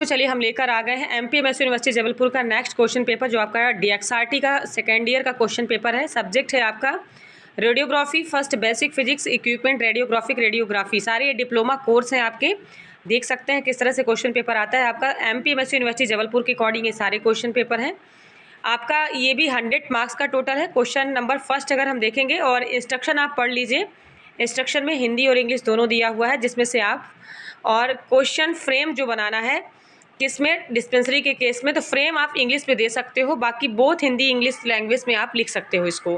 तो चलिए हम लेकर आ गए हैं एमपीएमएस यूनिवर्सिटी जबलपुर का नेक्स्ट क्वेश्चन पेपर, जो आपका डीएक्सआरटी का सेकेंड ईयर का क्वेश्चन पेपर है। सब्जेक्ट है आपका radiography, first basic physics equipment radiographic radiography. सारे ये डिप्लोमा कोर्स हैं आपके। देख सकते हैं किस तरह से क्वेश्चन पेपर आता है आपका एमपीएमएस यूनिवर्सिटी जबलपुर के अकॉर्डिंग। ये सारे क्वेश्चन पेपर हैं आपका। ये भी 100 मार्क्स का टोटल है। क्वेश्चन नंबर फर्स्ट अगर हम देखेंगे, और इंस्ट्रक्शन आप पढ़ लीजिए। इंस्ट्रक्शन में हिंदी और इंग्लिश दोनों दिया हुआ है, जिसमें से आप और क्वेश्चन फ्रेम जो बनाना है किसमें, डिस्पेंसरी के केस में, तो फ्रेम आप इंग्लिश में दे सकते हो, बाकी बोथ हिंदी इंग्लिश लैंग्वेज में आप लिख सकते हो इसको।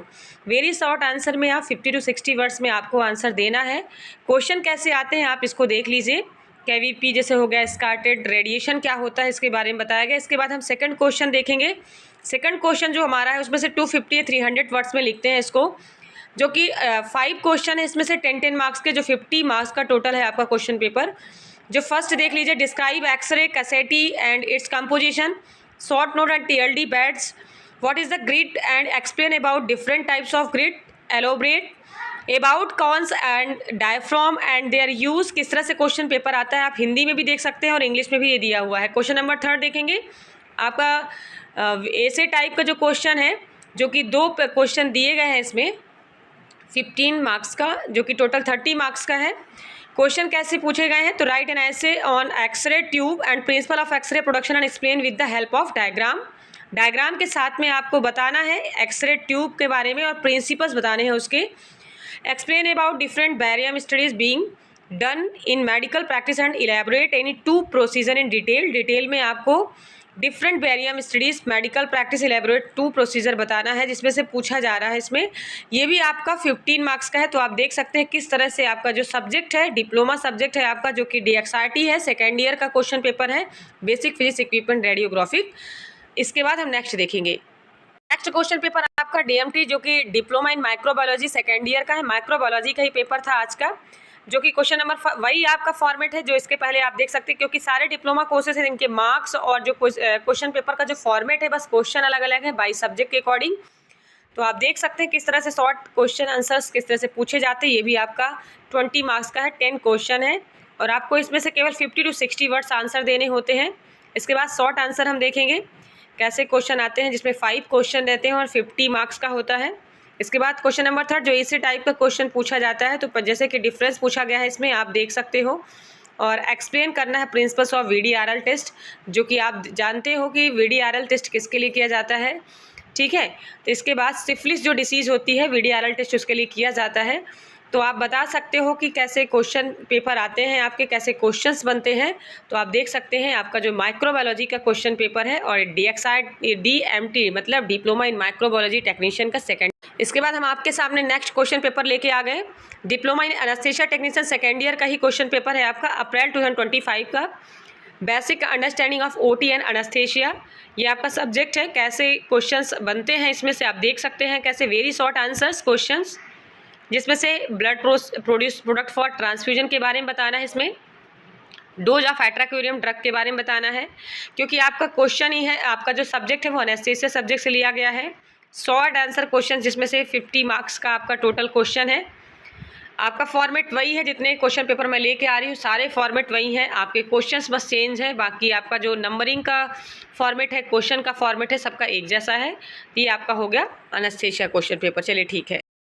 वेरी शॉर्ट आंसर में आप 50 to 60 वर्ड्स में आपको आंसर देना है। क्वेश्चन कैसे आते हैं आप इसको देख लीजिए। केवीपी जैसे हो गया, स्कार्टेड रेडिएशन क्या होता है इसके बारे में बताया गया। इसके बाद हम सेकंड क्वेश्चन देखेंगे। सेकंड क्वेश्चन जो हमारा है उसमें से 250 या 300 वर्ड्स में लिखते हैं इसको, जो कि 5 क्वेश्चन है इसमें से 10 मार्क्स के, जो 50 मार्क्स का टोटल है आपका क्वेश्चन पेपर। जो फर्स्ट देख लीजिए, describe x-ray cassette and its composition, short note and TLD badges, what is the grid and explain about different types of grid, elaborate about cones and diaphragm and their use. किस तरह से question paper आता है आप हिंदी में भी देख सकते हैं और इंग्लिश में भी ये दिया हुआ है। क्वेश्चन नंबर थर्ड देखेंगे आपका ऐसे टाइप का जो क्वेश्चन है, जो कि 2 क्वेश्चन दिए गए हैं इसमें 15 मार्क्स का, जो कि टोटल 30 मार्क्स का है। क्वेश्चन कैसे पूछे गए हैं, तो write an essay on X ray tube and principle of X ray production and explain with the help of diagram. Diagram के साथ में आपको बताना है एक्सरे ट्यूब के बारे में और प्रिंसिपल्स बताने हैं उसके। Explain about different barium studies being done in medical practice and elaborate any 2 procedure in detail. Detail में आपको different barium studies medical practice elaborate 2 procedure बताना है, जिसमें से पूछा जा रहा है इसमें। ये भी आपका 15 मार्क्स का है। तो आप देख सकते हैं किस तरह से आपका जो सब्जेक्ट है, डिप्लोमा सब्जेक्ट है आपका, जो कि डीएक्सआरटी है, सेकेंड ईयर का क्वेश्चन पेपर है, बेसिक फिजिक्स इक्विपमेंट रेडियोग्राफिक। इसके बाद हम नेक्स्ट देखेंगे। नेक्स्ट क्वेश्चन पेपर आपका डीएमटी, जो कि diploma in microbiology second year का है। माइक्रोबायोलॉजी का ही पेपर था आज का, जो कि क्वेश्चन नंबर वही आपका फॉर्मेट है जो इसके पहले आप देख सकते हैं, क्योंकि सारे डिप्लोमा कोर्सेज हैं, इनके मार्क्स और जो क्वेश्चन पेपर का जो फॉर्मेट है, बस क्वेश्चन अलग अलग है बाई सब्जेक्ट के अकॉर्डिंग। तो आप देख सकते हैं किस तरह से शॉर्ट क्वेश्चन आंसर्स किस तरह से पूछे जाते हैं। ये भी आपका 20 मार्क्स का है, 10 क्वेश्चन है, और आपको इसमें से केवल 50 to 60 वर्ड्स आंसर देने होते हैं। इसके बाद शॉर्ट आंसर हम देखेंगे कैसे क्वेश्चन आते हैं, जिसमें 5 क्वेश्चन रहते हैं और 50 मार्क्स का होता है। इसके बाद क्वेश्चन नंबर थर्ड, जो इसी टाइप का क्वेश्चन पूछा जाता है, तो जैसे कि डिफरेंस पूछा गया है इसमें आप देख सकते हो, और एक्सप्लेन करना है प्रिंसिपल्स ऑफ वीडीआरएल टेस्ट, जो कि आप जानते हो कि वीडीआरएल टेस्ट किसके लिए किया जाता है, ठीक है। तो इसके बाद सिफिलिस जो डिसीज़ होती है, वीडीआरएल टेस्ट उसके लिए किया जाता है। तो आप बता सकते हो कि कैसे क्वेश्चन पेपर आते हैं आपके, कैसे क्वेश्चंस बनते हैं। तो आप देख सकते हैं आपका जो माइक्रोबायोलॉजी का क्वेश्चन पेपर है, और डीएमटी मतलब डिप्लोमा इन माइक्रोबायोलॉजी टेक्नीशियन का सेकंड। इसके बाद हम आपके सामने नेक्स्ट क्वेश्चन पेपर लेके आ गए। Diploma in anaesthesia technician second year का ही क्वेश्चन पेपर है आपका, अप्रैल 2025 का। Basic understanding of OT and anaesthesia, ये आपका सब्जेक्ट है। कैसे क्वेश्चंस बनते हैं इसमें से आप देख सकते हैं, कैसे वेरी शॉर्ट आंसर्स क्वेश्चंस, जिसमें से blood produce product for transfusion के बारे में बताना है, इसमें डोज ऑफ एट्राक्यूरियम ड्रग के बारे में बताना है, क्योंकि आपका क्वेश्चन ही है, आपका जो सब्जेक्ट है वो एनेस्थीसिया सब्जेक्ट से लिया गया है। शॉर्ट आंसर क्वेश्चन, जिसमें से 50 मार्क्स का आपका टोटल क्वेश्चन है। आपका फॉर्मेट वही है, जितने क्वेश्चन पेपर मैं लेके आ रही हूँ सारे फॉर्मेट वही हैं, आपके क्वेश्चंस बस चेंज है, बाकी आपका जो नंबरिंग का फॉर्मेट है, क्वेश्चन का फॉर्मेट है, सबका एक जैसा है। ये आपका हो गया एनेस्थीसिया क्वेश्चन पेपर। चलिए ठीक है।